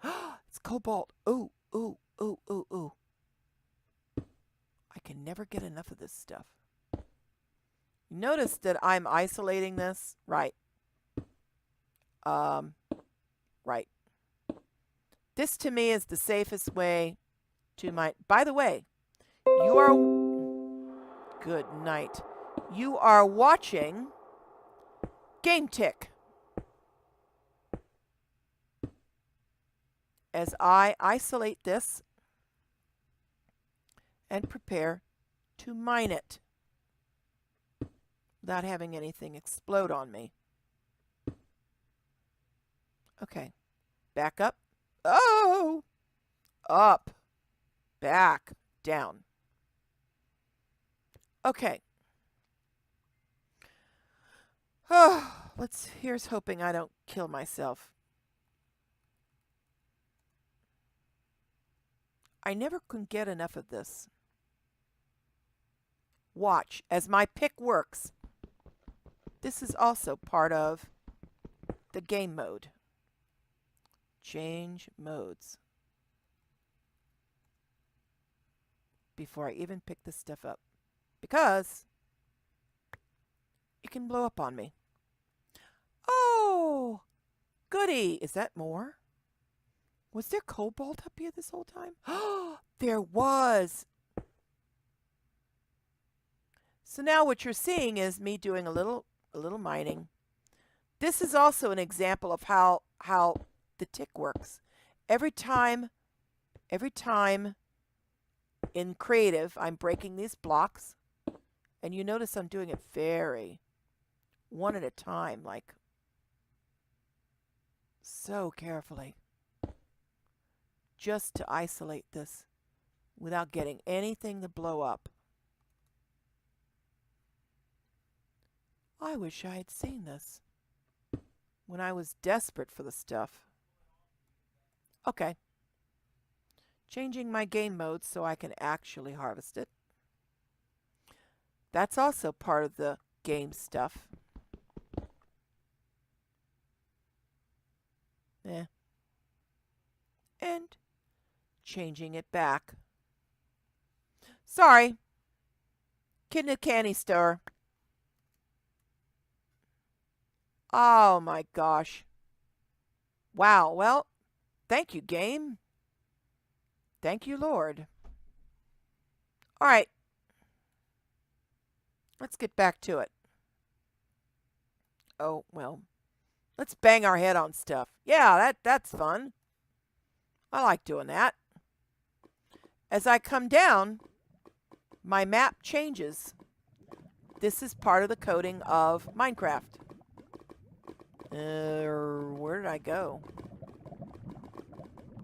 It's cobalt. Ooh, ooh, ooh, ooh, ooh. I can never get enough of this stuff. Notice that I'm isolating this. Right. Right. This to me is the safest way to mine. By the way, you are... Good night. You are watching Game Tick as I isolate this and prepare to mine it without having anything explode on me. Okay, back up. Oh! Up, back, down. Okay. Oh, here's hoping I don't kill myself. I never can get enough of this. Watch as my pick works. This is also part of the game mode. Change modes. Before I even pick this stuff up. Because it can blow up on me. Oh, goody. Is that more? Was there cobalt up here this whole time? Oh, there was. So now what you're seeing is me doing a little mining. This is also an example of how the tick works. Every time in creative, I'm breaking these blocks. And you notice I'm doing it very one at a time, like so carefully. Just to isolate this without getting anything to blow up. I wish I had seen this when I was desperate for the stuff. Okay. Changing my game mode so I can actually harvest it. That's also part of the game stuff. And changing it back. Sorry. Kid in a candy store. Oh my gosh. Wow. Well, thank you, game. Thank you, Lord. All right. Let's get back to it. Oh, well. Let's bang our head on stuff. Yeah, that's fun. I like doing that. As I come down, my map changes. This is part of the coding of Minecraft. Where did I go?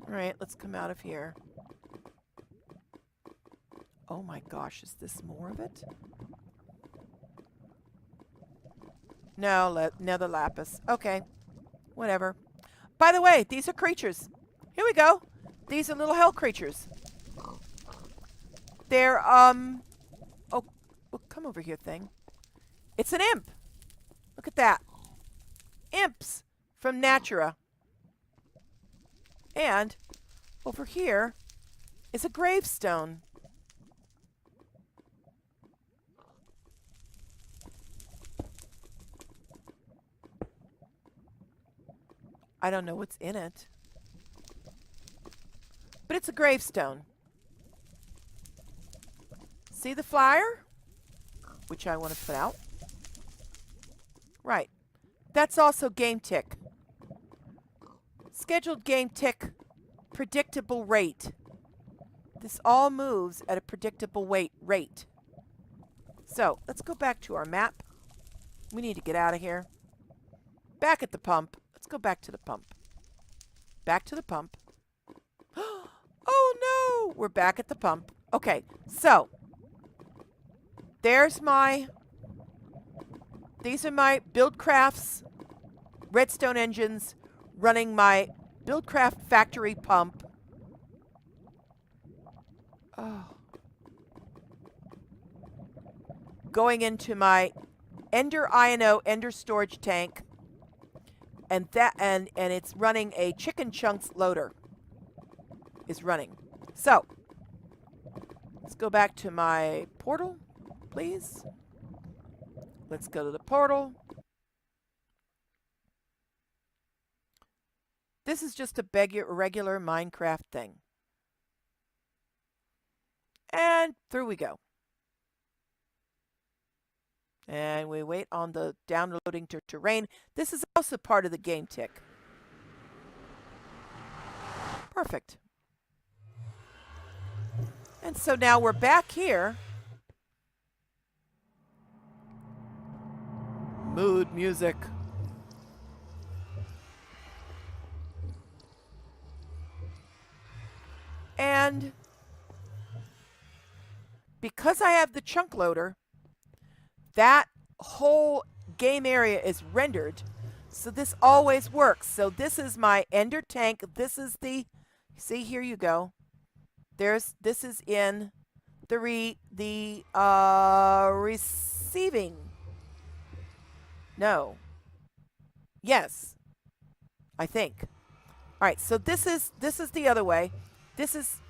All right, let's come out of here. Oh my gosh, is this more of it? No, another lapis. Okay. Whatever. By the way, these are creatures. Here we go. These are little hell creatures. They're, oh, come over here, thing. It's an imp. Look at that. Imps from Natura. And over here is a gravestone. I don't know what's in it. But it's a gravestone. See the flyer? Which I want to put out. Right. That's also game tick. Scheduled game tick. Predictable rate. This all moves at a predictable rate. So, let's go back to our map. We need to get out of here. Back at the pump. Let's go back to the pump. Back to the pump. Oh no! We're back at the pump. Okay, so there's my, these are my Buildcrafts redstone engines running my Buildcraft factory pump. Oh. Going into my Ender INO Ender storage tank. And that and it's running a chicken chunks loader. Is running. So let's go back to my portal, please. Let's go to the portal. This is just a regular Minecraft thing. And through we go. And we wait on the downloading to terrain. This is also part of the game tick. Perfect. And so now we're back here. Mood music. And because I have the chunk loader, that whole game area is rendered, so this always works. So this is my Ender tank. This is the, see, here you go. This is in the receiving. No. Yes. I think. All right, so this is the other way. This is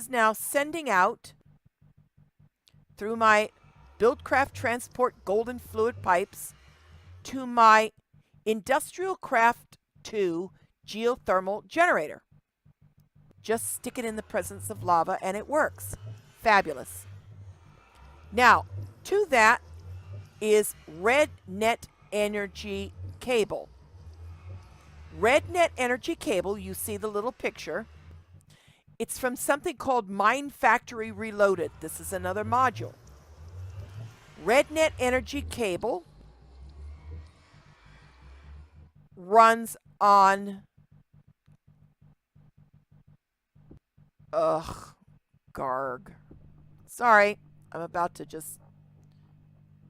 now sending out through my Buildcraft Transport Golden Fluid Pipes to my Industrial Craft 2 geothermal generator. Just stick it in the presence of lava and it works. Fabulous. Now, to that is Red Net Energy cable. Red Net Energy cable, you see the little picture. It's from something called Mine Factory Reloaded. This is another module. Red Net Energy cable runs on, garg. Sorry, I'm about to just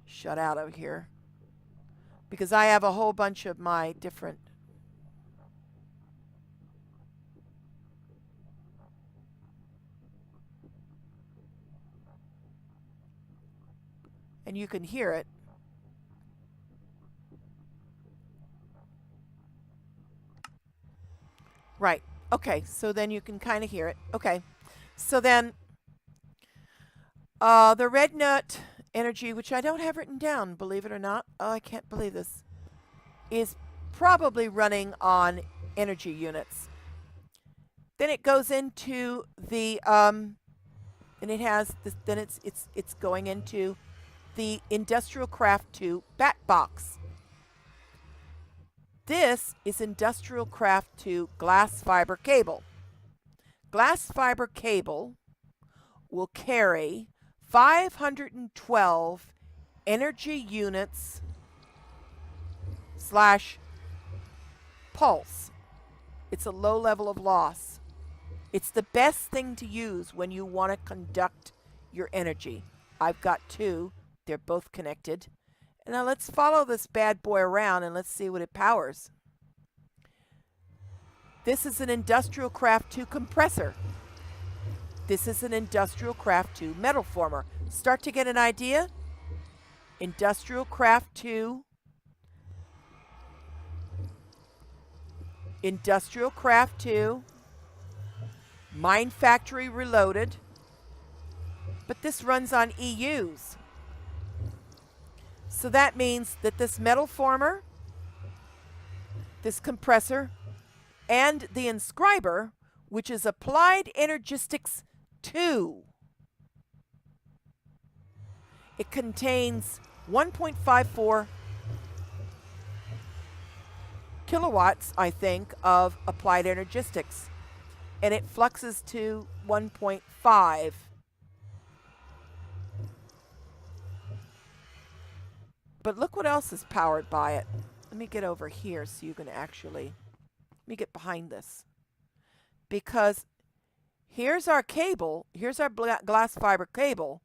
shut out of here because I have a whole bunch of my different and you can hear it. Right. Okay, so then you can kind of hear it. Okay. So then the Red Nut Energy, which I don't have written down, believe it or not. Oh, I can't believe this. Is probably running on energy units. Then it goes into the and it has this, then it's going into the Industrial Craft 2 bat box. This is Industrial Craft 2 glass fiber cable. Glass fiber cable will carry 512 energy units / pulse. It's a low level of loss. It's the best thing to use when you want to conduct your energy. I've got two. They're both connected. And now let's follow this bad boy around and let's see what it powers. This is an Industrial Craft 2 compressor. This is an Industrial Craft 2 metal former. Start to get an idea? Industrial Craft 2. Industrial Craft 2. Mine Factory Reloaded. But this runs on EUs. So that means that this metal former, this compressor, and the inscriber, which is Applied Energistics 2. It contains 1.54 kilowatts, I think, of Applied Energistics. And it fluxes to 1.5. But look what else is powered by it. Let me get over here so you can actually, let me get behind this. Because here's our cable, here's our glass fiber cable.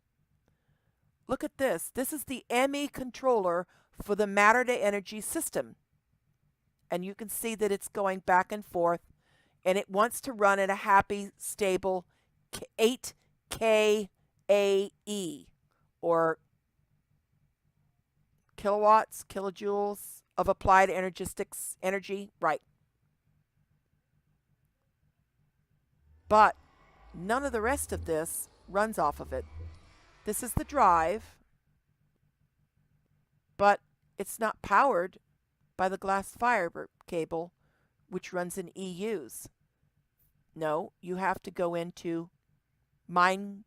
Look at this. This is the ME controller for the matter to energy system. And you can see that it's going back and forth. And it wants to run at a happy, stable 8 kAe, or kilowatts, kilojoules of applied energistics energy, right. But none of the rest of this runs off of it. This is the drive, but it's not powered by the glass fiber cable, which runs in EUs. No, you have to go into Minecraft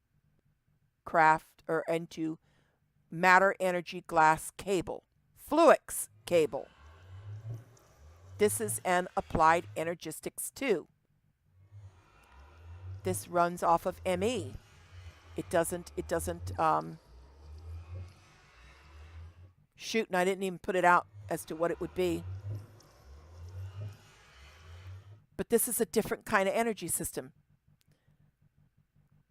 or into matter energy glass cable, Fluix cable. This is an Applied Energistics 2. This runs off of ME. It doesn't shoot, and I didn't even put it out as to what it would be. But this is a different kind of energy system.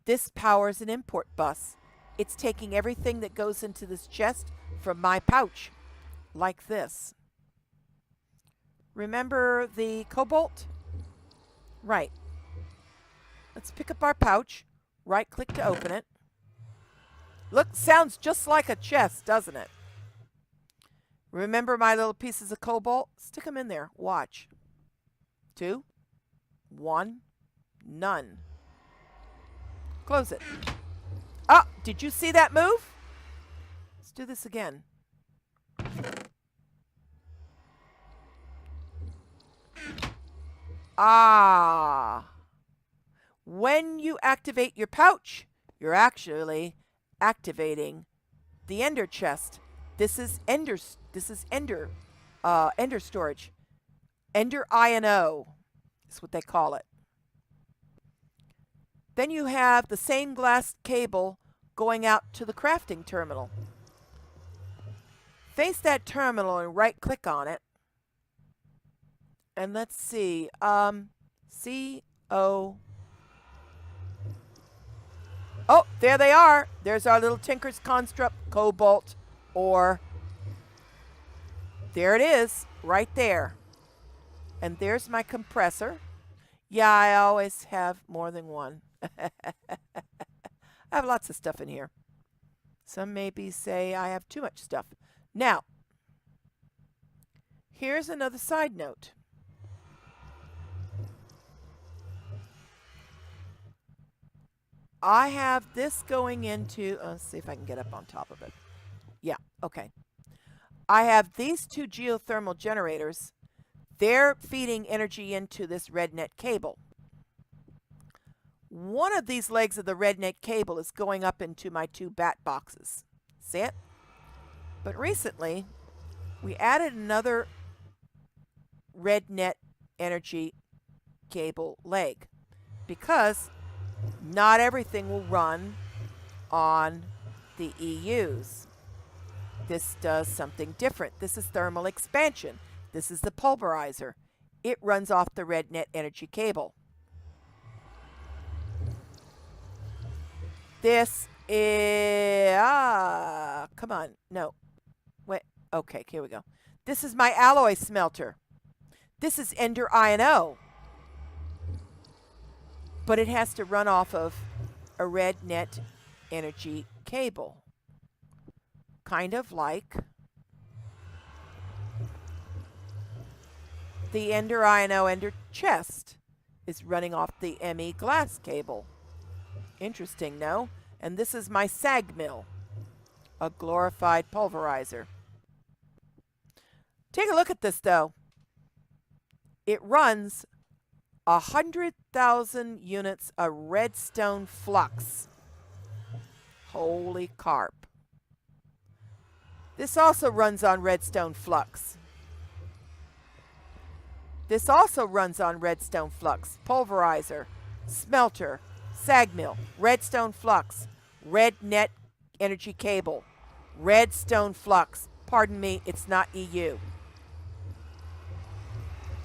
This powers an import bus. It's taking everything that goes into this chest from my pouch, like this. Remember the cobalt? Right. Let's pick up our pouch, right-click to open it. Look, sounds just like a chest, doesn't it? Remember my little pieces of cobalt? Stick them in there. Watch. 2, 1, none. Close it. Oh, did you see that move? Let's do this again. Ah. When you activate your pouch, you're actually activating the ender chest. This is ender storage. Ender INO is what they call it. Then you have the same glass cable going out to the crafting terminal. Face that terminal and right-click on it. And let's see. CO. Oh, there they are. There's our little Tinker's Construct cobalt ore. There it is, right there. And there's my compressor. Yeah, I always have more than one. I have lots of stuff in here. Some maybe say I have too much stuff. Now, here's another side note. I have this going into, let's see if I can get up on top of it. Yeah, okay. I have these two geothermal generators. They're feeding energy into this RedNet cable. One of these legs of the RedNet cable is going up into my two bat boxes. See it? But recently, we added another RedNet energy cable leg because not everything will run on the EUs. This does something different. This is thermal expansion. This is the pulverizer. It runs off the RedNet energy cable. This is, come on, no, wait, Okay, here we go. This is my alloy smelter. This is Ender INO. But it has to run off of a red net energy cable. Kind of like the Ender INO Ender chest is running off the ME glass cable. Interesting, no? And this is my sag mill, a glorified pulverizer. Take a look at this, though. It runs 100,000 units of redstone flux. Holy carp. This also runs on redstone flux. This also runs on redstone flux. Pulverizer, smelter, sag mill, redstone flux, red net energy cable, redstone flux. Pardon me, it's not EU.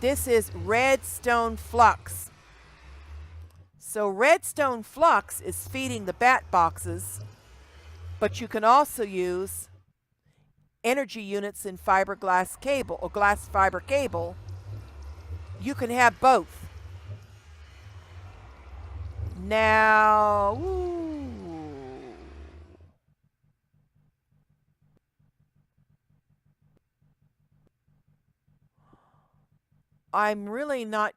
This is redstone flux. So redstone flux is feeding the bat boxes, but you can also use energy units in fiberglass cable or glass fiber cable. You can have both. Now, I'm really not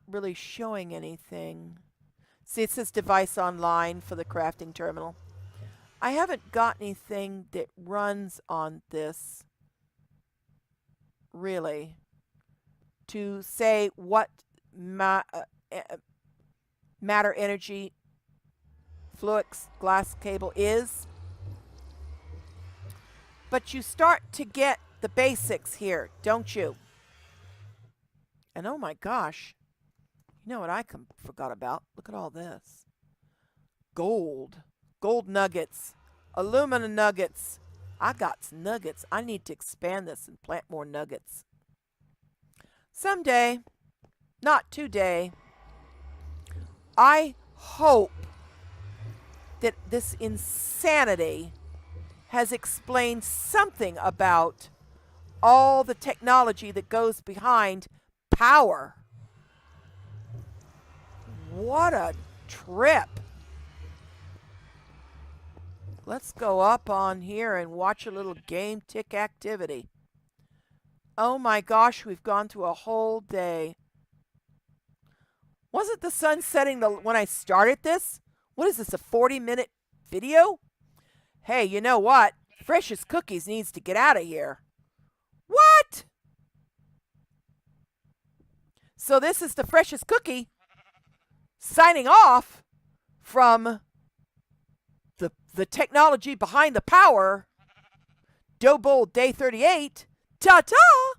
really showing anything. See, it says device online for the crafting terminal. I haven't got anything that runs on this, really, to say what matter energy flux glass cable is. But you start to get the basics here, don't you? And oh my gosh, you know what I forgot about? Look at all this. Gold nuggets, aluminum nuggets. I got nuggets. I need to expand this and plant more nuggets. Someday, not today. I hope that this insanity has explained something about all the technology that goes behind power. What a trip. Let's go up on here and watch a little game tick activity. Oh my gosh, we've gone through a whole day. Wasn't the sun setting when I started this? What is this, a 40-minute video? Hey, you know what? Freshest Cookies needs to get out of here. What? So this is the Freshest Cookie signing off from the technology behind the power. Doughbowl Day 38. Ta-ta!